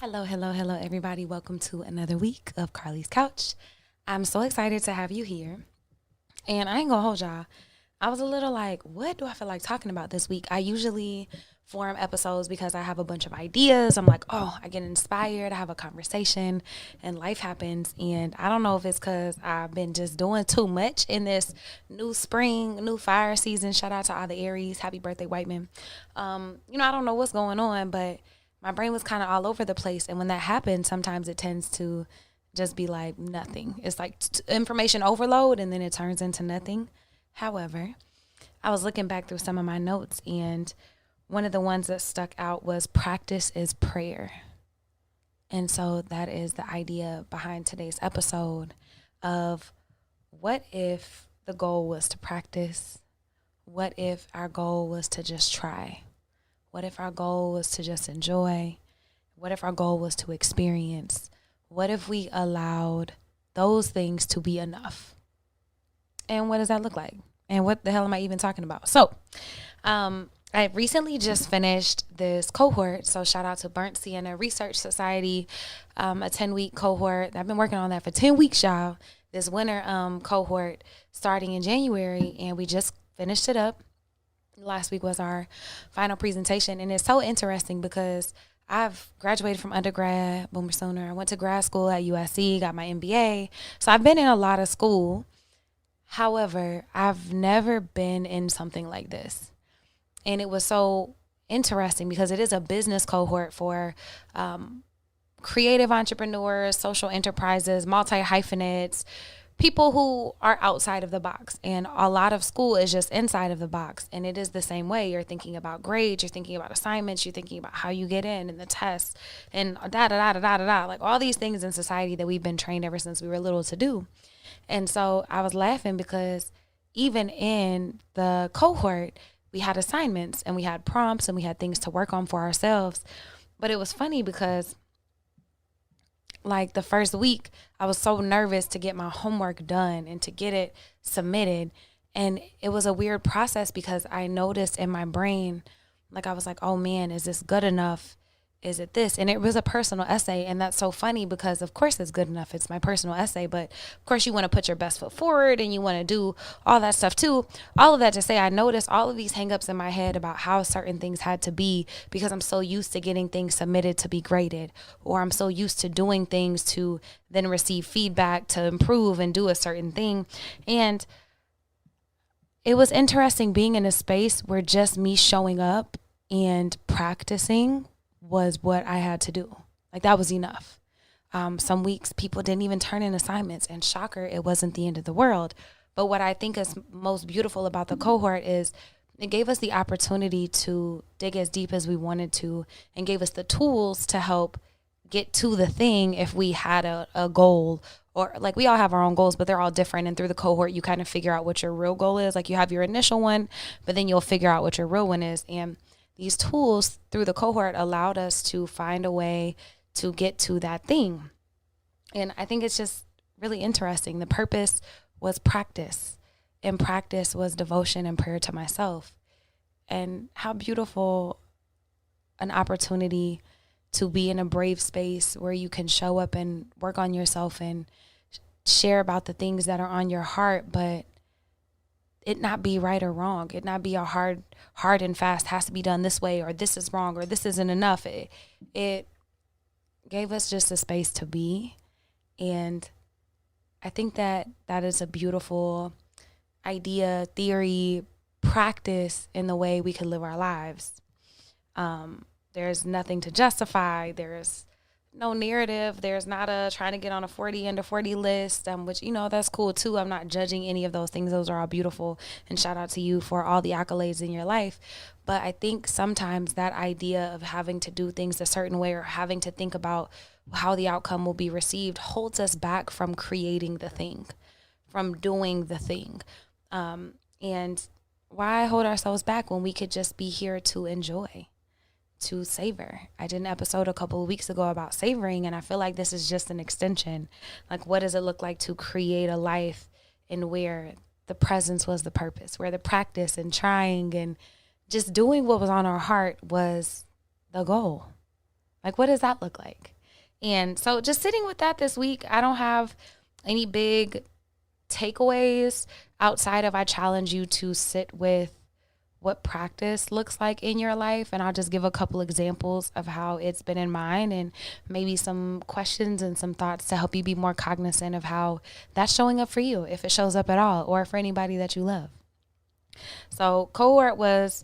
Hello, everybody. Welcome to another week of Carly's Couch. I'm so excited to have you here. And I ain't gonna hold y'all. I was a little like, what do I feel like talking about this week? I usually form episodes because I have a bunch of ideas. I'm like, oh, I get inspired, I have a conversation, and life happens. And I don't know if it's because I've been just doing too much in this new spring, new fire season. Shout out to all the Aries. Happy birthday, white men. I don't know what's going on, but my brain was kind of all over the place. And when that happens, sometimes it tends to just be like nothing. It's like information overload and then it turns into nothing. However, I was looking back through some of my notes, and one of the ones that stuck out was practice is prayer. And so that is the idea behind today's episode of what if the goal was to practice? What if our goal was to just try? What if our goal was to just enjoy? What if our goal was to experience? What if we allowed those things to be enough? And what does that look like? And what the hell am I even talking about? So, I recently just finished this cohort. So shout out to Burnt Sienna Research Society, a 10-week cohort. I've been working on that for 10 weeks, y'all. This winter cohort starting in January, and we just finished it up. Last week was our final presentation, and it's so interesting because I've graduated from undergrad, boomer sooner. I went to grad school at USC, got my MBA. So I've been in a lot of school. However, I've never been in something like this. And it was so interesting because it is a business cohort for creative entrepreneurs, social enterprises, multi-hyphenates, people who are outside of the box. And a lot of school is just inside of the box. And it is the same way. You're thinking about grades, you're thinking about assignments, you're thinking about how you get in and the tests and like all these things in society that we've been trained ever since we were little to do. And so I was laughing because even in the cohort, we had assignments and we had prompts and we had things to work on for ourselves. But it was funny because like the first week, I was so nervous to get my homework done and to get it submitted. And it was a weird process because I noticed in my brain, like I was like, oh man, is this good enough? Is it this? And it was a personal essay. And that's so funny because of course it's good enough. It's my personal essay, but of course you want to put your best foot forward and you want to do all that stuff too. All of that to say, I noticed all of these hangups in my head about how certain things had to be because I'm so used to getting things submitted to be graded, or I'm so used to doing things to then receive feedback to improve and do a certain thing. And it was interesting being in a space where just me showing up and practicing was what I had to do. Like that was enough. Some weeks people didn't even turn in assignments, and shocker, it wasn't the end of the world. But what I think is most beautiful about the cohort is it gave us the opportunity to dig as deep as we wanted to and gave us the tools to help get to the thing if we had a goal, or like we all have our own goals, but they're all different. And through the cohort, you kind of figure out what your real goal is. Like you have your initial one, but then you'll figure out what your real one is. And these tools through the cohort allowed us to find a way to get to that thing. And I think it's just really interesting. The purpose was practice, and practice was devotion and prayer to myself. And how beautiful an opportunity to be in a brave space where you can show up and work on yourself and share about the things that are on your heart, but it not be right or wrong. It not be a hard and fast has to be done this way, or this is wrong, or this isn't enough. It gave us just a space to be. And I think that is a beautiful idea, theory, practice in the way we could live our lives. There's nothing to justify. There's no narrative. There's not a trying to get on a 40 under 40 list, which, that's cool too. I'm not judging any of those things. Those are all beautiful. And shout out to you for all the accolades in your life. But I think sometimes that idea of having to do things a certain way or having to think about how the outcome will be received holds us back from creating the thing, from doing the thing. And why hold ourselves back when we could just be here to enjoy, to savor? I did an episode a couple of weeks ago about savoring, and I feel like this is just an extension. Like, what does it look like to create a life in where the presence was the purpose, where the practice and trying and just doing what was on our heart was the goal? Like, what does that look like? And so just sitting with that this week, I don't have any big takeaways outside of I challenge you to sit with what practice looks like in your life. And I'll just give a couple examples of how it's been in mine and maybe some questions and some thoughts to help you be more cognizant of how that's showing up for you, if it shows up at all, or for anybody that you love. So cohort was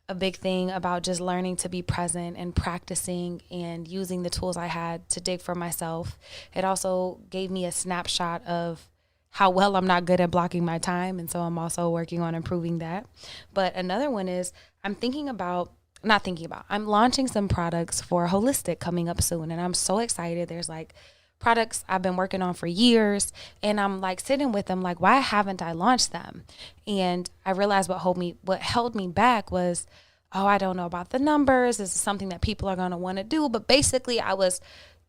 a big thing about just learning to be present and practicing and using the tools I had to dig for myself. It also gave me a snapshot of how well I'm not good at blocking my time. And so I'm also working on improving that. But another one is I'm launching some products for Holistic coming up soon. And I'm so excited. There's like products I've been working on for years, and I'm like sitting with them like, why haven't I launched them? And I realized what held me back was, oh, I don't know about the numbers. This is something that people are going to want to do. But basically I was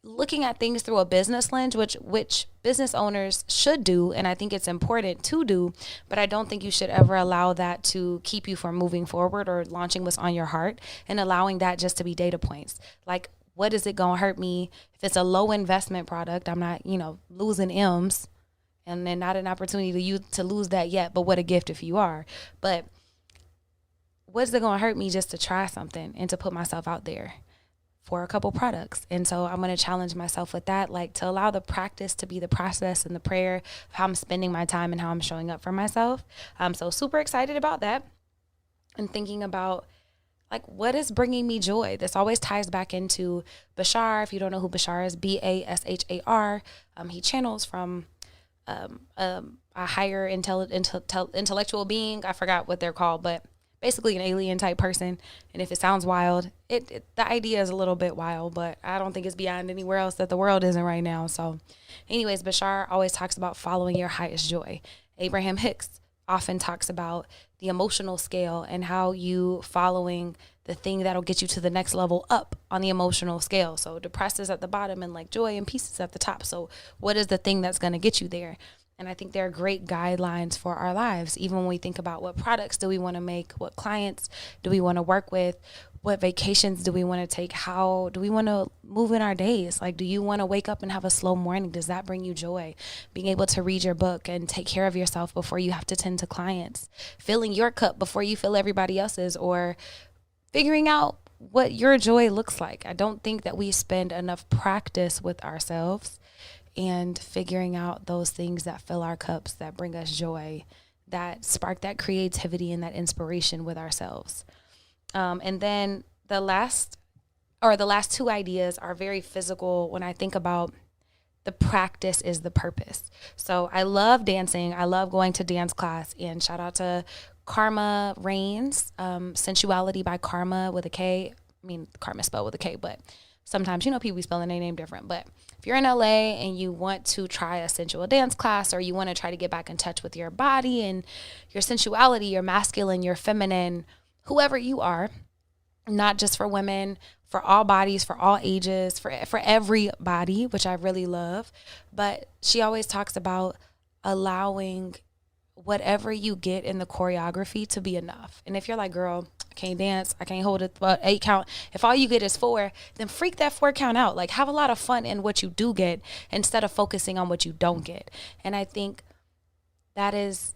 looking at things through a business lens, which business owners should do, and I think it's important to do, but I don't think you should ever allow that to keep you from moving forward or launching what's on your heart and allowing that just to be data points. Like, what is it going to hurt me if it's a low investment product? I'm not, losing M's, and then not an opportunity to lose that yet, but what a gift if you are. But what's it going to hurt me just to try something and to put myself out there for a couple products? And so I'm going to challenge myself with that, like to allow the practice to be the process and the prayer of how I'm spending my time and how I'm showing up for myself. I'm so super excited about that and thinking about like, what is bringing me joy? This always ties back into Bashar. If you don't know who Bashar is, Bashar. He channels from a higher intellectual being. I forgot what they're called, but basically an alien type person. And if it sounds wild, the idea is a little bit wild, but I don't think it's beyond anywhere else that the world isn't right now. So anyways, Bashar always talks about following your highest joy. Abraham Hicks often talks about the emotional scale and how you following the thing that'll get you to the next level up on the emotional scale. So depressed is at the bottom and like joy and peace is at the top. So what is the thing that's going to get you there? And I think they're great guidelines for our lives. Even when we think about what products do we want to make, what clients do we want to work with, what vacations do we want to take, how do we want to move in our days? Like, do you want to wake up and have a slow morning? Does that bring you joy? Being able to read your book and take care of yourself before you have to tend to clients, filling your cup before you fill everybody else's, or figuring out what your joy looks like. I don't think that we spend enough practice with ourselves and figuring out those things that fill our cups, that bring us joy, that spark that creativity and that inspiration with ourselves. And then the last two ideas are very physical when I think about the practice is the purpose. So I love dancing. I love going to dance class, and shout out to Karma Reigns, Sensuality by Karma with a K. I mean, Karma spelled with a K, but sometimes, people be spelling their name different. But if you're in LA and you want to try a sensual dance class, or you want to try to get back in touch with your body and your sensuality, your masculine, your feminine, whoever you are, not just for women, for all bodies, for all ages, for everybody, which I really love. But she always talks about allowing whatever you get in the choreography to be enough. And if you're like, girl, I can't dance, I can't hold it, but 8 count. If all you get is 4, then freak that 4 count out. Like, have a lot of fun in what you do get instead of focusing on what you don't get. And I think that is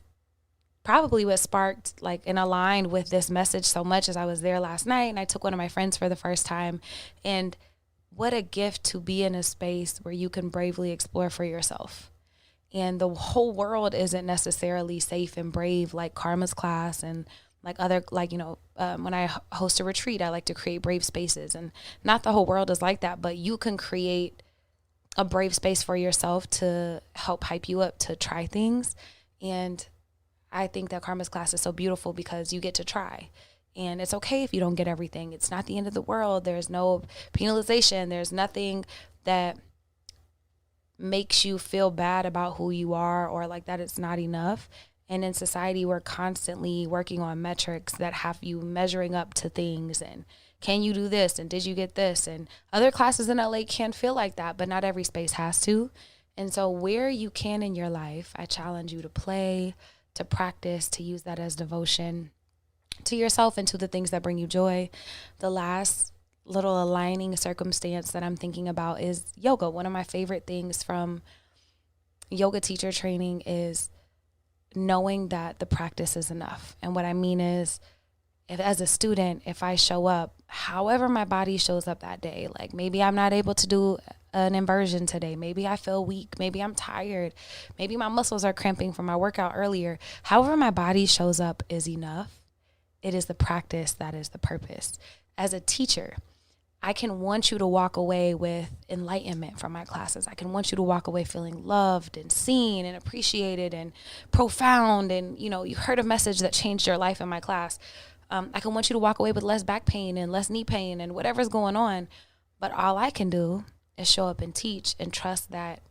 probably what sparked and aligned with this message so much as I was there last night and I took one of my friends for the first time. And what a gift to be in a space where you can bravely explore for yourself. And the whole world isn't necessarily safe and brave like Karma's class and when I host a retreat, I like to create brave spaces. And not the whole world is like that, but you can create a brave space for yourself to help hype you up to try things. And I think that Karma's class is so beautiful because you get to try. And it's okay if you don't get everything. It's not the end of the world. There's no penalization. There's nothing that makes you feel bad about who you are or like that it's not enough. And in society, we're constantly working on metrics that have you measuring up to things. And can you do this? And did you get this? And other classes in LA can feel like that, but not every space has to. And so where you can in your life, I challenge you to play, to practice, to use that as devotion to yourself and to the things that bring you joy. The last little aligning circumstance that I'm thinking about is yoga. One of my favorite things from yoga teacher training is knowing that the practice is enough. And what I mean is, if as a student, if I show up, however my body shows up that day, like maybe I'm not able to do an inversion today, maybe I feel weak, maybe I'm tired, maybe my muscles are cramping from my workout earlier, however my body shows up is enough. It is the practice that is the purpose. As a teacher, I can want you to walk away with enlightenment from my classes. I can want you to walk away feeling loved and seen and appreciated and profound. And, you heard a message that changed your life in my class. I can want you to walk away with less back pain and less knee pain and whatever's going on. But all I can do is show up and teach and trust that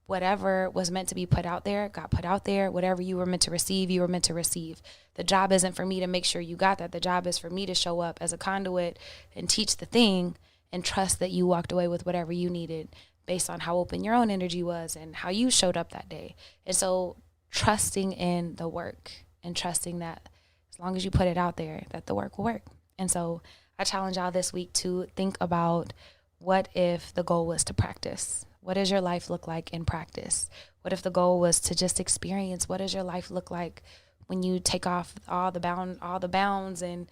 whatever was meant to be put out there got put out there. Whatever you were meant to receive, you were meant to receive. The job isn't for me to make sure you got that. The job is for me to show up as a conduit and teach the thing and trust that you walked away with whatever you needed based on how open your own energy was and how you showed up that day. And so trusting in the work and trusting that as long as you put it out there, that the work will work. And so I challenge y'all this week to think about, what if the goal was to practice? What does your life look like in practice? What if the goal was to just experience? What does your life look like when you take off all the bounds and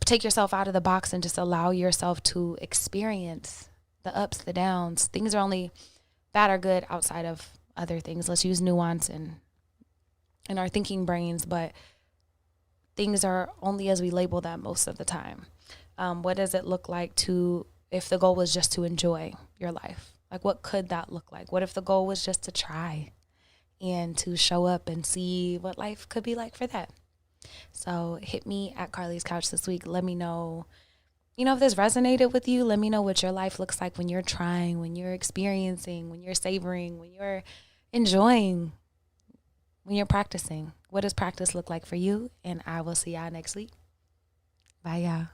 take yourself out of the box and just allow yourself to experience the ups, the downs? Things are only bad or good outside of other things. Let's use nuance in our thinking brains, but things are only as we label them most of the time. What does it look like if the goal was just to enjoy your life? Like, what could that look like? What if the goal was just to try and to show up and see what life could be like for that? So hit me at Carly's Couch this week. Let me know, if this resonated with you. Let me know what your life looks like when you're trying, when you're experiencing, when you're savoring, when you're enjoying, when you're practicing. What does practice look like for you? And I will see y'all next week. Bye, y'all.